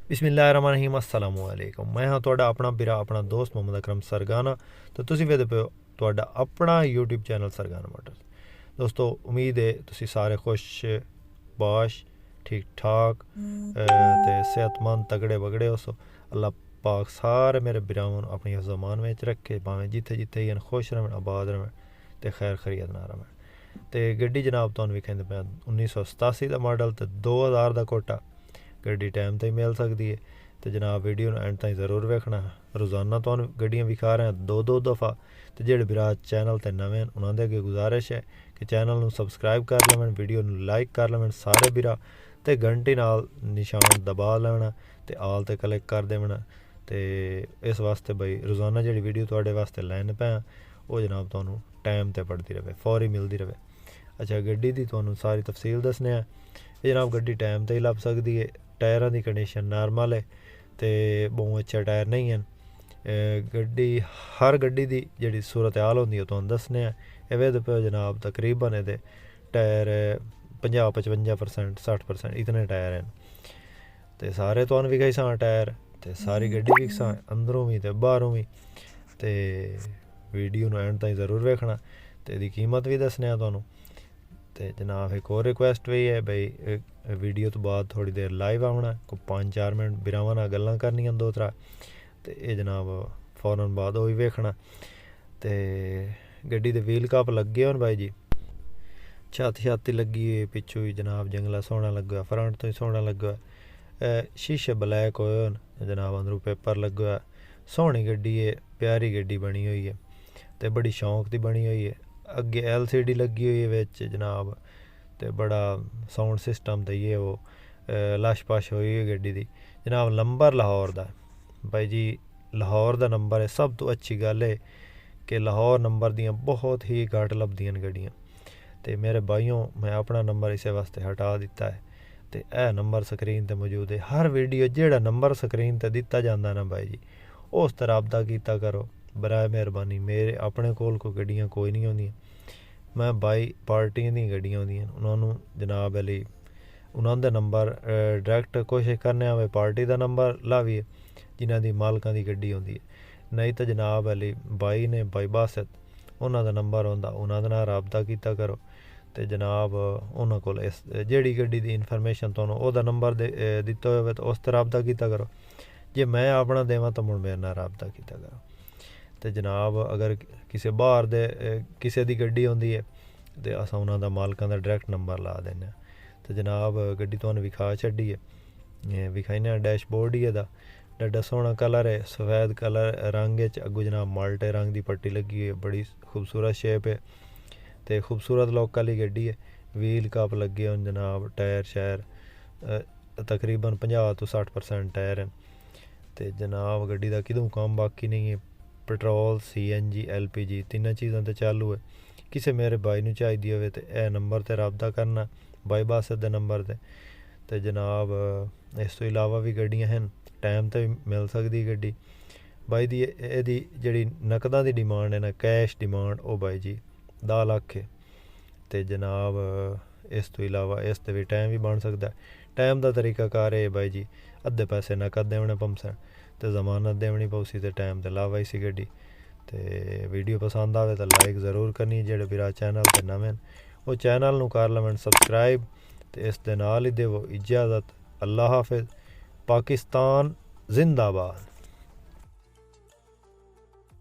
बिस्मिल्लाहिर्रहमानिर्रहीम अस्सलामु अलैकुम। मैं हाँ ਤੁਹਾਡਾ ਆਪਣਾ ਵੀਰਾ ਆਪਣਾ ਦੋਸਤ ਮੁਹੰਮਦ ਅਕਰਮ ਸਰਗਾਨਾ ਤੇ ਤੁਸੀਂ ਵੇਖਦੇ ਪਏ ਤੁਹਾਡਾ ਆਪਣਾ YouTube ਚੈਨਲ ਸਰਗਾਨਾ ਮੋਟਰਸ। ਦੋਸਤੋ ਉਮੀਦ ਹੈ ਤੁਸੀਂ ਸਾਰੇ ਖੁਸ਼ ਬਾਸ਼ ਠੀਕ ਠਾਕ ਤੇ ਸਿਹਤਮੰਦ ਤਗੜੇ ਵਗੜੇ ਹੋ। ਅੱਲਾਹ ਪਾਕ ਸਾਰੇ ਮੇਰੇ ਵੀਰਾਂ ਨੂੰ ਆਪਣੀ ਜ਼ਮਾਨ ਵਿੱਚ ਰੱਖੇ ਭਾਵੇਂ ਜਿੱਥੇ ਜਿੱਥੇ ਹੀ ਖੁਸ਼ ਰਹਿਣ ਆਬਾਦ ਰਹਿਣ ਤੇ ਖੈਰ ਖਰੀਅਤ ਨਾਲ ਰਹਿਣ। ਤੇ ਗੱਡੀ ਜਨਾਬ ਤੁਹਾਨੂੰ ਵਿਖਾਉਂਦੇ ਪਿਆ 1987 ਦਾ ਮਾਡਲ ਤੇ 2000 ਦਾ ਕੋਟਾ ਗੱਡੀ ਟਾਈਮ ਤੇ ਮਿਲ ਸਕਦੀ ਹੈ। ਤੇ ਜਨਾਬ ਵੀਡੀਓ ਨੂੰ ਐਂਡ ਤਾਈਂ ਜ਼ਰੂਰ ਵੇਖਣਾ। ਰੋਜ਼ਾਨਾ ਤੁਹਾਨੂੰ ਗੱਡੀਆਂ ਵਿਖਾ ਰਹੇ ਦੋ ਦਫਾ। ਤੇ ਜਿਹੜੇ ਵੀਰਾ ਚੈਨਲ ਤੇ ਨਵੇਂ ਉਹਨਾਂ ਦੇ ਅੱਗੇ ਗੁਜ਼ਾਰਿਸ਼ ਹੈ ਕਿ ਚੈਨਲ ਨੂੰ ਸਬਸਕ੍ਰਾਈਬ ਕਰ ਲੈਣ, ਵੀਡੀਓ ਨੂੰ ਲਾਈਕ ਕਰ ਲੈਣ ਸਾਰੇ ਵੀਰਾ ਤੇ ਘੰਟੀ ਨਾਲ ਨਿਸ਼ਾਨ ਦਬਾ ਲੈਣਾ ਤੇ ਆਲ ਤੇ ਕਲਿੱਕ ਕਰ ਦੇਣਾ। ਤੇ ਇਸ ਵਾਸਤੇ ਬਈ ਰੋਜ਼ਾਨਾ ਜਿਹੜੀ ਵੀਡੀਓ ਤੁਹਾਡੇ ਵਾਸਤੇ ਲੈਣ ਪਿਆ ਉਹ ਜਨਾਬ ਤੁਹਾਨੂੰ ਟਾਈਮ ਤੇ ਪੜਦੀ ਰਹੇ, ਫੌਰੀ ਮਿਲਦੀ ਰਹੇ। ਅੱਛਾ ਗੱਡੀ ਦੀ ਤੁਹਾਨੂੰ ਸਾਰੀ ਤਫਸੀਲ ਦੱਸਣੇ ਆ। ਇਹ ਜਨਾਬ ਗੱਡੀ ਟਾਈਮ ਤੇ ਹੀ ਲੱਭ ਸਕਦੀ ਹੈ। ਟਾਇਰਾਂ ਦੀ ਕੰਡੀਸ਼ਨ ਨਾਰਮਲ ਹੈ ਤੇ ਬਹੁਤ ਅੱਛਾ ਟਾਇਰ ਨਹੀਂ ਹਨ। ਗੱਡੀ ਹਰ ਗੱਡੀ ਦੀ ਜਿਹੜੀ ਸੂਰਤ ਹਾਲ ਹੁੰਦੀ ਉਹ ਤੁਹਾਨੂੰ ਦੱਸਣੇ ਆ। ਇਹਦੇ ਪਏ ਜਨਾਬ ਤਕਰੀਬਨ ਇਹਦੇ ਟਾਇਰ 50-55% 60% ਇਤਨੇ ਟਾਇਰ ਹਨ ਤੇ ਸਾਰੇ ਤੁਹਾਨੂੰ ਵਿਖਾਈ ਸਾਂ ਟਾਇਰ ਤੇ ਸਾਰੀ ਗੱਡੀ ਵਿਖਾਂ ਅੰਦਰੋਂ ਵੀ ਤੇ ਬਾਹਰੋਂ ਵੀ। ਤੇ ਵੀਡੀਓ ਨੂੰ ਐਂਡ ਤਾਈਂ ਜ਼ਰੂਰ ਵੇਖਣਾ ਤੇ ਇਹਦੀ ਕੀਮਤ ਵੀ ਦੱਸਣੇ ਆ ਤੁਹਾਨੂੰ। ਤੇ ਜਨਾਬ ਇੱਕ ਹੋਰ ਰਿਕੁਐਸਟ ਵੀ ਹੈ ਬਈ ਵੀਡੀਓ ਤੋਂ ਬਾਅਦ ਥੋੜੀ ਦੇਰ ਲਾਈਵ ਆਉਣਾ, ਕੋਈ 5-4 ਮਿੰਟ ਵੀਰਾਵਾਂ ਨਾਲ ਗੱਲਾਂ ਕਰਨੀਆਂ 2-3 ਤੇ ਇਹ ਜਨਾਬ ਫੌਰਨ ਬਾਅਦ ਉਹ ਵੀ ਵੇਖਣਾ। ਤੇ ਗੱਡੀ ਦੇ ਵੀਲ ਕੱਪ ਲੱਗੇ ਹੋਣ ਬਾਈ ਜੀ, ਛਾਤੀ ਲੱਗੀ ਹੋਈ ਪਿੱਛੋਂ ਹੀ ਜਨਾਬ ਜੰਗਲਾ ਸੋਹਣਾ ਲੱਗਾ, ਫਰੰਟ ਤੋਂ ਹੀ ਸੋਹਣਾ ਲੱਗਾ। शीशे ब्लैक होए जनाब, अंदरों पेपर लगे। सोहनी गड्डी है, प्यारी गड्डी बनी हुई है तो बड़ी शौक की बनी हुई है। अगे LCD लगी हुई है विच जनाब तो बड़ा साउंड सिस्टम तो ये वो लश पश हुई है गड्डी दी जनाब। नंबर लाहौर दा भाई जी, लाहौर दा नंबर है। सब तो अच्छी गल है कि लाहौर नंबर दियाँ बहुत ही घट लभदियां गड्डियाँ। तो मेरे भाइयों मैं अपना नंबर इस वास्ते हटा दिता है तो यह नंबर स्क्रीन पर मौजूद है। हर वीडियो जेड़ा नंबर स्क्रीन पर दिता जाता ना भाई जी उस तरह रबता कीता करो बराए मेहरबानी। मेरे अपने कोल कोई गड्डियाँ कोई नहीं होंदियां, मैं बाई पार्टियां दी गड्डियां होंदियां उन्होंने जनाब अली उन्होंने नंबर डायरैक्ट कोशिश करने आवे पार्टी का नंबर लावीए जिन्हों की मालकां दी गड्डी होंदी है। नहीं तो जनाब अली बाई ने बाई बासत उन्होंने नंबर होंदा उन्होंने नाल रबता कीता करो तो जनाब उन्होंने कोल इस जेड़ी गड्डी दी इन्फॉर्मेशन तुहानूं ओहदा नंबर दिता होवे तो उस तरह रबता कीता करो। जे मैं अपना देवां तो मुड़ मेरे नाल रबता कीता करो। तो जनाब अगर किसी बाहर दे किसी दी गड्डी होंदी है तो असां उन्हां दा मालकां दा डायरैक्ट नंबर ला देने। तो जनाब गड्डी तुहानूं विखा छड्डी है, विखाइने डैशबोर्ड ही एदा डा सोहना कलर है, सफेद कलर रंग अगू जनाब माल्टे रंग की पट्टी लगी है, बड़ी खूबसूरत शेप है तो खूबसूरत लुक वाली गड्डी है। व्हील कप लगे होन जनाब, टायर शायर तकरीबन 50-60% टायर हैं तो जनाब गड्डी का किदों काम बाकी नहीं है। पेट्रोल CNG LPG तीनों चीज़ों तो चालू है। किसी मेरे भाई नूं चाहिदी होवे तो यह नंबर पर रबता करना बाई बासत के नंबर पर। तो जनाब इस तो इलावा भी गड्डियां हैं टाइम तो मिल सकती गड्डी बाई दी। एदी जिहड़ी नकदां दी डिमांड है ना कैश डिमांड वो बाई जी 10 लाख है। तो जनाब इस तो इलावा इस ते भी टाइम भी बन सकता है। टाइम का तरीकाकार है भाई जी, अद्धे पैसे नकद देने पौंसन तो जमानत देनी पौसी तो टाइम तो लावा सी गड्डी। तो वीडियो पसंद आवे तो लाइक ज़रूर करनी। जेड़े मेरा चैनल ते नवें वो चैनल नूं कर लवें सबसक्राइब तो इस दे नाल ही देवो इजाज़त। अल्लाह हाफिज़। पाकिस्तान जिंदाबाद।